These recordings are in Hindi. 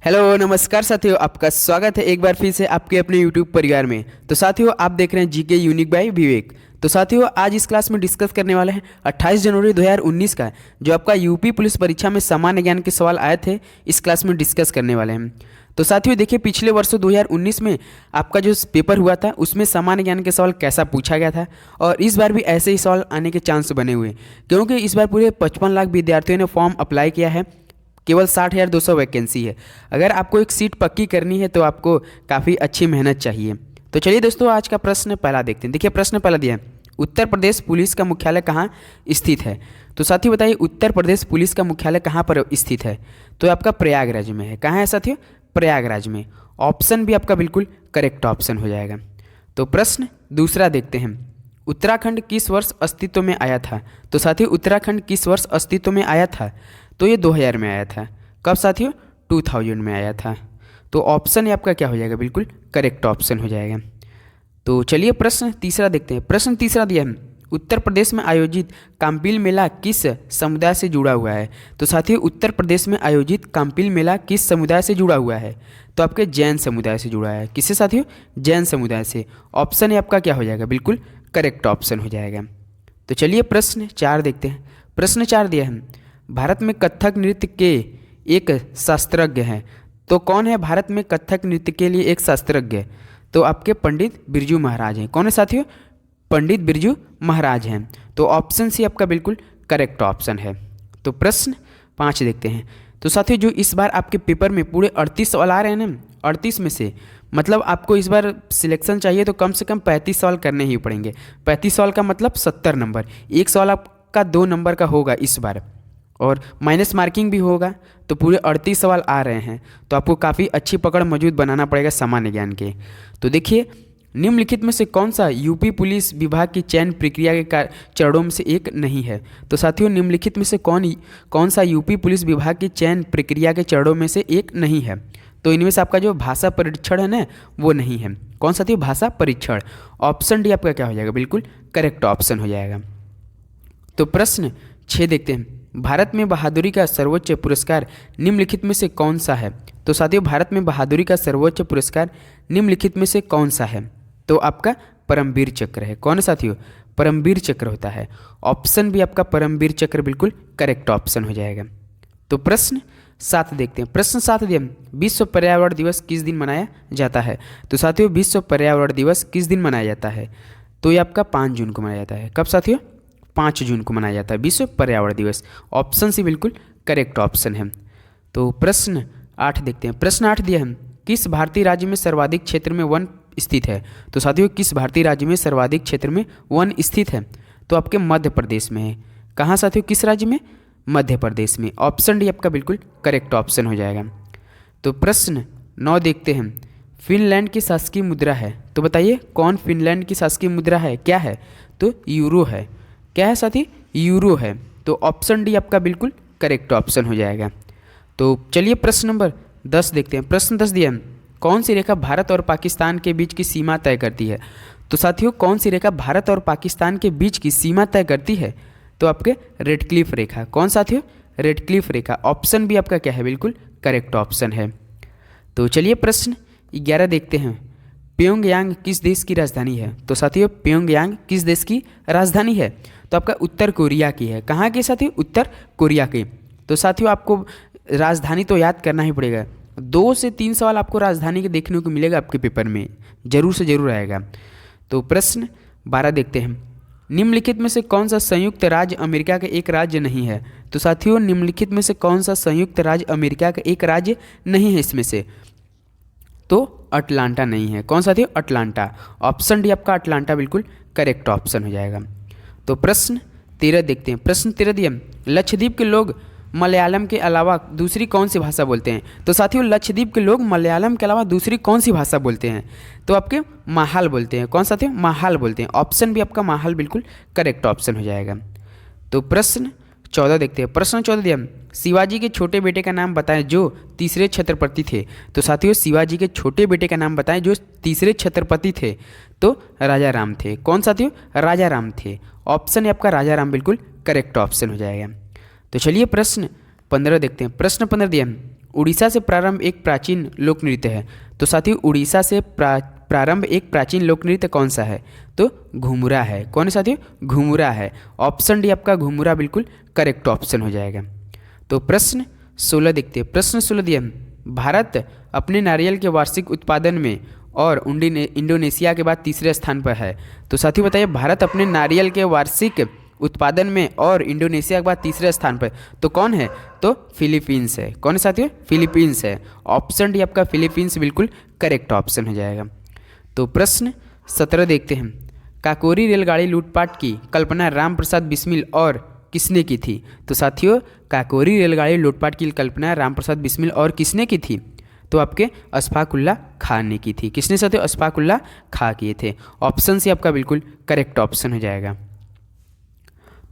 हेलो नमस्कार साथियों, आपका स्वागत है एक बार फिर से आपके अपने यूट्यूब परिवार में। तो साथियों, आप देख रहे हैं जीके यूनिक बाय विवेक। तो साथियों, आज इस क्लास में डिस्कस करने वाले हैं 28 जनवरी 2019 का जो आपका यूपी पुलिस परीक्षा में सामान्य ज्ञान के सवाल आए थे, इस क्लास में डिस्कस करने वाले हैं। तो साथियों देखिए, पिछले वर्षों 2019 में आपका जो पेपर हुआ था उसमें सामान्य ज्ञान के सवाल कैसा पूछा गया था, और इस बार भी ऐसे ही सवाल आने के चांस बने हुए हैं, क्योंकि इस बार पूरे 55 लाख विद्यार्थियों ने फॉर्म अप्लाई किया है। केवल 60,200 वैकेंसी है। अगर आपको एक सीट पक्की करनी है तो आपको काफ़ी अच्छी मेहनत चाहिए। तो चलिए दोस्तों, आज का प्रश्न पहला देखते हैं। देखिए, प्रश्न पहला दिया है, उत्तर प्रदेश पुलिस का मुख्यालय कहाँ स्थित है। तो साथियों बताइए, उत्तर प्रदेश पुलिस का मुख्यालय कहाँ पर स्थित है। तो आपका प्रयागराज में है। कहाँ है साथियों? प्रयागराज में। ऑप्शन भी आपका बिल्कुल करेक्ट ऑप्शन हो जाएगा। तो प्रश्न दूसरा देखते हैं, उत्तराखंड किस वर्ष अस्तित्व में आया था। तो साथियों, उत्तराखंड किस वर्ष अस्तित्व में आया था। तो ये 2000 में आया था। कब साथियों? 2000 में आया था। तो ऑप्शन ये आपका क्या हो जाएगा? बिल्कुल करेक्ट ऑप्शन हो जाएगा। तो चलिए प्रश्न तीसरा देखते हैं। प्रश्न तीसरा दिया है, उत्तर प्रदेश में आयोजित काम्पिल मेला किस समुदाय से जुड़ा हुआ है। तो साथियों, उत्तर प्रदेश में आयोजित काम्पिल मेला किस समुदाय से जुड़ा हुआ है। तो आपके जैन समुदाय से जुड़ा है। किससे साथियों? जैन समुदाय से। ऑप्शन ये आपका क्या हो जाएगा? बिल्कुल करेक्ट ऑप्शन हो जाएगा। तो चलिए प्रश्न 4 देखते हैं। प्रश्न 4 दिया है, भारत में कथक नृत्य के एक शास्त्रज्ञ हैं। तो कौन है भारत में कथक नृत्य के लिए एक शास्त्रज्ञ? तो आपके पंडित बिरजू महाराज हैं। कौन है साथियों? पंडित बिरजू महाराज हैं। तो ऑप्शन सी आपका बिल्कुल करेक्ट ऑप्शन है। तो प्रश्न 5 देखते हैं। तो साथियों, जो इस बार आपके पेपर में पूरे 38 सवाल आ रहे हैं ना, 38 में से मतलब आपको इस बार सिलेक्शन चाहिए तो कम से कम 35 सवाल करने ही पड़ेंगे। 35 सवाल का मतलब 70 नंबर। एक सवाल आपका 2 नंबर का होगा इस बार, और माइनस मार्किंग भी होगा। तो पूरे 38 सवाल आ रहे हैं, तो आपको काफ़ी अच्छी पकड़ मौजूद बनाना पड़ेगा सामान्य ज्ञान के। तो देखिए, निम्नलिखित में से कौन सा यूपी पुलिस विभाग की चयन प्रक्रिया के चरणों में से एक नहीं है। तो साथियों, निम्नलिखित में से कौन सा यूपी पुलिस विभाग की चयन प्रक्रिया के चरणों में से एक नहीं है। तो इनमें से आपका जो भाषा परीक्षण है ना, वो नहीं है। कौन सा थी? भाषा परीक्षण। ऑप्शन डी आपका क्या हो जाएगा? बिल्कुल करेक्ट ऑप्शन हो जाएगा। तो प्रश्न 6 देखते हैं, भारत में बहादुरी का सर्वोच्च पुरस्कार निम्नलिखित में से कौन सा है। तो साथियों, भारत में बहादुरी का सर्वोच्च पुरस्कार निम्नलिखित में से कौन सा है। तो आपका परमवीर चक्र है। कौन है साथियों? परमवीर चक्र होता है। ऑप्शन भी आपका परमवीर चक्र बिल्कुल करेक्ट ऑप्शन हो जाएगा। तो प्रश्न 7 देखते हैं। प्रश्न 7 दिया, विश्व पर्यावरण दिवस किस दिन मनाया जाता है। तो साथियों, विश्व पर्यावरण दिवस किस दिन मनाया जाता है। तो ये आपका 5 जून को मनाया जाता है। कब साथियों? 5 जून को मनाया जाता है विश्व पर्यावरण दिवस। ऑप्शन सी बिल्कुल करेक्ट ऑप्शन है। तो प्रश्न 8 देखते हैं। प्रश्न 8 दिया है, किस भारतीय राज्य में सर्वाधिक क्षेत्र में वन स्थित है। तो साथियों, किस भारतीय राज्य में सर्वाधिक क्षेत्र में वन स्थित है। तो आपके मध्य प्रदेश में है। कहाँ साथियों? किस राज्य में? मध्य प्रदेश में। ऑप्शन डी आपका बिल्कुल करेक्ट ऑप्शन हो जाएगा। तो प्रश्न 9 देखते हैं, फिनलैंड की शासकीय मुद्रा है। तो बताइए, कौन फिनलैंड की शासकीय मुद्रा है? क्या है? तो यूरो है। क्या है साथी? यूरो है। तो ऑप्शन डी आपका बिल्कुल करेक्ट ऑप्शन हो जाएगा। तो चलिए प्रश्न नंबर 10 देखते हैं। प्रश्न 10 दिया, कौन सी रेखा भारत और पाकिस्तान के बीच की सीमा तय करती है। तो साथियों, कौन सी रेखा भारत और पाकिस्तान के बीच की सीमा तय करती है। तो आपके रेडक्लिफ रेखा। कौन साथियों? रेडक्लिफ रेखा। ऑप्शन भी आपका क्या है? बिल्कुल करेक्ट ऑप्शन है। तो चलिए प्रश्न 11 देखते हैं, प्योंगयांग किस देश की राजधानी है। तो साथियों, प्योंगयांग किस देश की राजधानी है। तो आपका उत्तर कोरिया की है। कहाँ की साथियों? उत्तर कोरिया की। तो साथियों, आपको राजधानी तो याद करना ही पड़ेगा। 2 से 3 सवाल आपको राजधानी के देखने को मिलेगा आपके पेपर में, जरूर से जरूर आएगा। तो प्रश्न 12 देखते हैं, निम्नलिखित में से कौन सा संयुक्त राज्य अमेरिका का एक राज्य नहीं है। तो साथियों, निम्नलिखित में से कौन सा संयुक्त राज्य अमेरिका का एक राज्य नहीं है इसमें से। तो अटलांटा नहीं है। कौन साथियों? अटलांटा। ऑप्शन डी आपका अटलांटा बिल्कुल करेक्ट ऑप्शन हो जाएगा। तो प्रश्न 13 देखते हैं। प्रश्न 13 दिया, लक्षद्वीप के लोग मलयालम के अलावा दूसरी कौन सी भाषा बोलते हैं। तो साथियों, लक्षद्वीप के लोग मलयालम के अलावा दूसरी कौन सी भाषा बोलते हैं। तो आपके माहाल बोलते हैं। कौन साथियों? माहाल बोलते हैं। ऑप्शन भी आपका माहाल बिल्कुल करेक्ट ऑप्शन हो जाएगा। तो प्रश्न 14 देखते हैं। प्रश्न 14 दिया, शिवाजी के छोटे बेटे का नाम बताएं जो तीसरे छत्रपति थे। तो साथियों, शिवाजी के छोटे बेटे का नाम बताएं जो तीसरे छत्रपति थे। तो राजा राम थे। कौन साथियों? राजा राम थे। ऑप्शन है आपका राजा राम बिल्कुल करेक्ट ऑप्शन हो जाएगा। तो चलिए प्रश्न 15 देखते हैं। प्रश्न 15 दिया, उड़ीसा से प्रारंभ एक प्राचीन लोक नृत्य है। तो साथियों उड़ीसा से प्रारंभ एक प्राचीन लोक नृत्य कौन सा है? तो घुमुरा है। कौन है साथियों? घुमुरा है। ऑप्शन डी आपका घुमुरा बिल्कुल करेक्ट ऑप्शन हो जाएगा। तो प्रश्न 16 देखते हैं। प्रश्न 16 दिया है, भारत अपने नारियल के वार्षिक उत्पादन में और इंडोनेशिया के बाद तीसरे स्थान पर है। तो साथियों बताइए, भारत अपने नारियल के वार्षिक उत्पादन में और इंडोनेशिया के बाद तीसरे स्थान पर तो कौन है? तो फिलीपींस है। कौन है साथियों? फिलीपींस है। ऑप्शन डी आपका फिलीपींस बिल्कुल करेक्ट ऑप्शन हो जाएगा। तो प्रश्न 17 देखते हैं। काकोरी रेलगाड़ी लूटपाट की कल्पना राम प्रसाद बिस्मिल और किसने की थी? तो साथियों काकोरी रेलगाड़ी लूटपाट की कल्पना राम प्रसाद बिस्मिल और किसने की थी? तो आपके अशफाक उल्लाह खान ने की थी। किसने साथियों? अशफाक उल्लाह खान किए थे। ऑप्शन सी आपका बिल्कुल करेक्ट ऑप्शन हो जाएगा।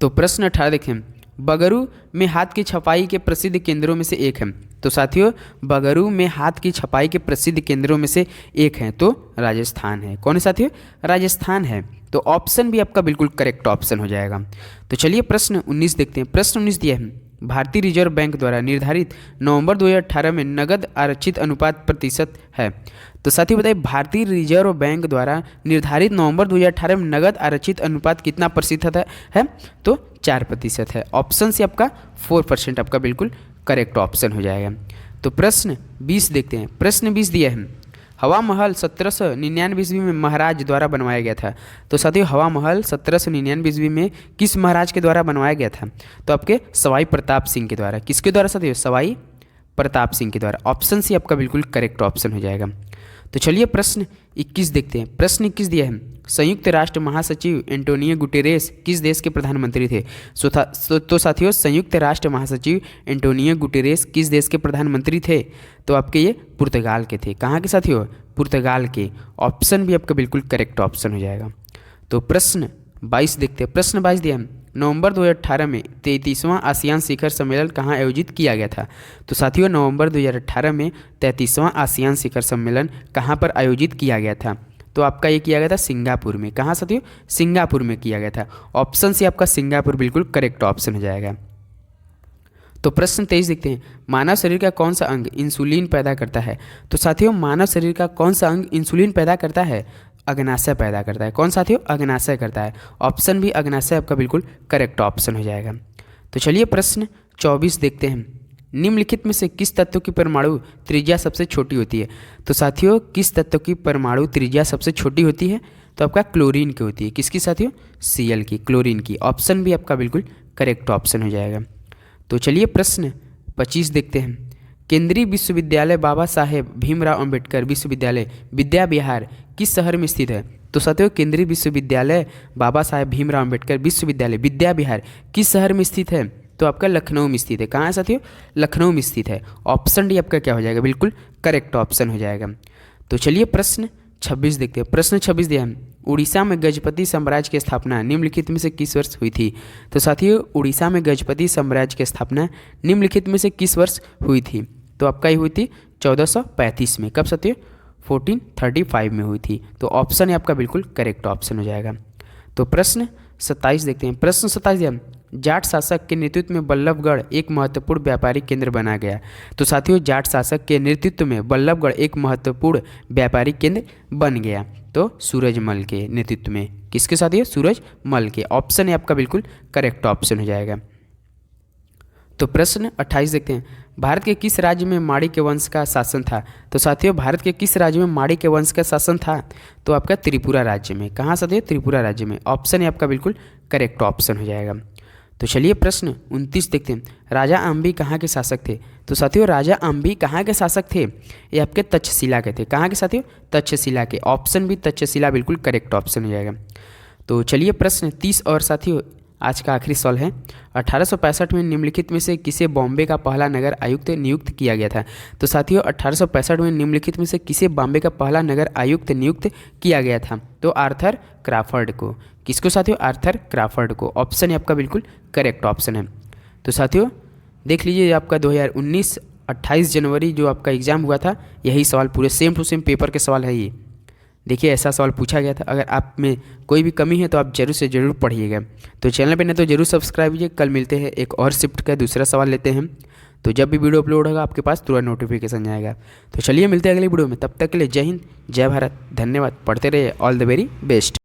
तो प्रश्न 18 देखें। बगरू में हाथ की छपाई के प्रसिद्ध केंद्रों में से एक है। तो साथियों बगरू में हाथ की छपाई के प्रसिद्ध केंद्रों में से एक है तो राजस्थान है। कौन है साथियों? राजस्थान है। तो ऑप्शन भी आपका बिल्कुल करेक्ट ऑप्शन हो जाएगा। तो चलिए प्रश्न 19 देखते हैं। प्रश्न 19 दिया है, भारतीय रिजर्व बैंक द्वारा निर्धारित नवंबर 2018 में नगद आरक्षित अनुपात प्रतिशत है। तो साथियों बताइए, भारतीय रिजर्व बैंक द्वारा निर्धारित नवंबर 2018 में नगद आरक्षित अनुपात कितना प्रतिशत है? तो 4% है। ऑप्शन से आपका 4% आपका बिल्कुल करेक्ट ऑप्शन हो जाएगा। तो प्रश्न 20 देखते हैं। प्रश्न 20 दिया है, हवा महल 1799 ईस्वी में महाराज द्वारा बनवाया गया था। तो साथियों हवा महल 1799 ईस्वी में किस महाराज के द्वारा बनवाया गया था? तो आपके सवाई प्रताप सिंह के द्वारा। किसके द्वारा साथियों? सवाई प्रताप सिंह के द्वारा। ऑप्शन सी आपका बिल्कुल करेक्ट ऑप्शन हो जाएगा। तो चलिए प्रश्न 21 देखते हैं। प्रश्न 21 दिया है, संयुक्त राष्ट्र महासचिव एंटोनियो गुटेरेस किस देश के प्रधानमंत्री थे? तो साथियों संयुक्त राष्ट्र महासचिव एंटोनियो गुटेरेस किस देश के प्रधानमंत्री थे? तो आपके ये पुर्तगाल के थे। कहाँ के साथियों? पुर्तगाल के। ऑप्शन भी आपका बिल्कुल करेक्ट ऑप्शन हो जाएगा। तो प्रश्न 22 देखते हैं। प्रश्न 22 दिया है, नवंबर 2018 में 33वां आसियान शिखर सम्मेलन कहाँ आयोजित किया गया था? तो साथियों नवंबर 2018 में 33वां आसियान शिखर सम्मेलन कहाँ पर आयोजित किया गया था? तो आपका ये किया गया था सिंगापुर में। कहाँ साथियों? सिंगापुर में किया गया था। ऑप्शन से आपका सिंगापुर बिल्कुल करेक्ट ऑप्शन हो जाएगा। तो प्रश्न 23 देखते हैं, मानव शरीर का कौन सा अंग इंसुलिन पैदा करता है? तो साथियों मानव शरीर का कौन सा अंग इंसुलिन पैदा करता है? अग्नाशय पैदा करता है। कौन साथियों? अग्नाशय करता है। ऑप्शन भी अग्नाशय आपका बिल्कुल करेक्ट ऑप्शन हो जाएगा। तो चलिए प्रश्न 24 देखते हैं, निम्नलिखित में से किस तत्व की परमाणु त्रिज्या सबसे छोटी होती है? तो साथियों किस तत्व की परमाणु त्रिज्या सबसे छोटी होती है? तो आपका क्लोरीन की होती है। किसकी साथियों? Cl की, क्लोरीन की। ऑप्शन भी आपका बिल्कुल करेक्ट ऑप्शन हो जाएगा। तो चलिए प्रश्न 25 देखते हैं, केंद्रीय विश्वविद्यालय बाबा साहेब भीमराव अंबेडकर विश्वविद्यालय विद्या विहार किस शहर में स्थित है? तो साथियों केंद्रीय विश्वविद्यालय बाबा साहेब भीमराव अंबेडकर विश्वविद्यालय विद्या विहार किस शहर में स्थित है? तो आपका लखनऊ में स्थित है। कहाँ है साथियों? लखनऊ में स्थित है। ऑप्शन डी आपका क्या हो जाएगा? बिल्कुल करेक्ट ऑप्शन हो जाएगा। तो चलिए प्रश्न 26 देखते हैं। प्रश्न 26 दिया है, उड़ीसा में गजपति साम्राज्य की स्थापना निम्नलिखित में से किस वर्ष हुई थी? तो साथियों उड़ीसा में गजपति साम्राज्य की स्थापना निम्नलिखित में से किस वर्ष हुई थी? तो आपका ये हुई थी 1435 में। कब साथियों? 1435 में हुई थी। तो ऑप्शन है आपका बिल्कुल करेक्ट ऑप्शन हो जाएगा। तो प्रश्न 27 देखते हैं। प्रश्न 27 दिया, जाट शासक के नेतृत्व में बल्लभगढ़ एक महत्वपूर्ण व्यापारिक केंद्र बना गया। तो साथियों जाट शासक के नेतृत्व में बल्लभगढ़ एक महत्वपूर्ण व्यापारिक केंद्र बन गया। तो सूरजमल के नेतृत्व में। किसके साथियों? सूरजमल के। ऑप्शन है आपका बिल्कुल करेक्ट ऑप्शन हो जाएगा। तो प्रश्न 28 देखते हैं, भारत के किस राज्य में माणिक्य वंश का शासन था? तो साथियों भारत के किस राज्य में माणिक्य वंश का शासन था? तो आपका त्रिपुरा राज्य में। कहाँ साथियों? त्रिपुरा राज्य में। ऑप्शन है आपका बिल्कुल करेक्ट ऑप्शन हो जाएगा। तो चलिए प्रश्न 29 देखते हैं, राजा अम्बी कहाँ के शासक थे? तो साथियों राजा अम्बी कहाँ के शासक थे? ये आपके तक्षशिला के थे। कहाँ के साथियों? तक्षशिला के। ऑप्शन भी तक्षशिला बिल्कुल करेक्ट ऑप्शन हो जाएगा। तो चलिए प्रश्न 30 और साथियों आज का आखिरी सवाल है, 1865 में निम्नलिखित में से किसे बॉम्बे का पहला नगर आयुक्त नियुक्त किया गया था? तो साथियों 1865 में निम्नलिखित में से किसे बॉम्बे का पहला नगर आयुक्त नियुक्त किया गया था? तो आर्थर क्राफर्ड को। किसको साथियों? आर्थर क्राफर्ड को। ऑप्शन है आपका बिल्कुल करेक्ट ऑप्शन है। तो साथियों देख लीजिए आपका 2019 28 जनवरी जो आपका एग्जाम हुआ था, यही सवाल पूरे सेम टू सेम पेपर के सवाल है ये। देखिए ऐसा सवाल पूछा गया था। अगर आप में कोई भी कमी है तो आप जरूर से ज़रूर पढ़िएगा। तो चैनल पे नहीं तो जरूर सब्सक्राइब कीजिए। कल मिलते हैं एक और शिफ्ट का दूसरा सवाल लेते हैं। तो जब भी वीडियो अपलोड होगा आपके पास तुरंत नोटिफिकेशन जाएगा। तो चलिए मिलते हैं अगली वीडियो में, तब तक के लिए जय हिंद, जय भारत, धन्यवाद। पढ़ते रहिए, ऑल द वेरी बेस्ट।